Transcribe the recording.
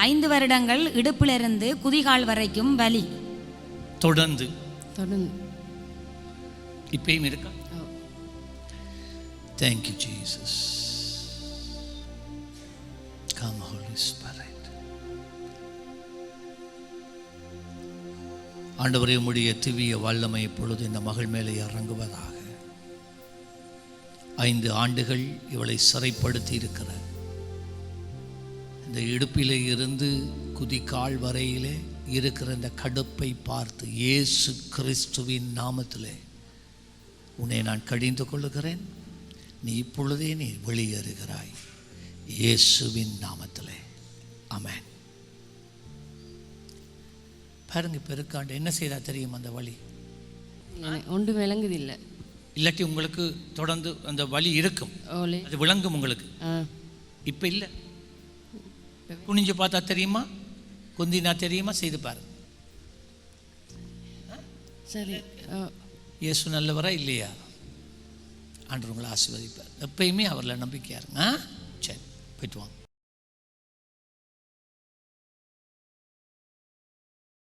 5 வருடங்கள் இடுப்பிலிருந்து குதிகால் வரைக்கும் வலி தொடர்ந்து தொடர்ந்து இப்பயும் இருக்கா? Thank you Jesus. Come Holy Spirit. ஆண்டவரே, உம்முடைய திவ்ய வல்லமை இப்பொழுது இந்த மகள் மேலே இறங்குவதாக. 5 ஆண்டுகள் இவளை சிறைப்படுத்தி இருக்கிற இந்த இடுப்பிலே இருந்து குதிகால் வரையிலே இருக்கிற இந்த கடுப்பை பார்த்து இயேசு கிறிஸ்துவின் நாமத்திலே உன்னை நான் கடிந்து கொள்ளுகிறேன். நீ இப்பொழுதே நீ வெளியேறுகிறாய் இயேசுவின் நாமத்திலே. ஆமென். பாருங்க, பெருக்காண்டு என்ன செய்தா தெரியும் அந்த வலி ஒன்று விளங்குதில்லை. இல்லாட்டி உங்களுக்கு தொடர்ந்து அந்த வலி இருக்கும், அது விளங்கும் உங்களுக்கு. இப்போ இல்லை, குனிஞ்சு பார்த்தா தெரியுமா, குந்தினா தெரியுமா, செய்து பாரு. சரி, இயேசு நல்லவரா இல்லையா? ஆண்டவர் உங்களை ஆசீர்வதிப்பார். எப்பயுமே அவரில் நம்பிக்கையா இருங்க. சரி, போயிட்டு வாங்க.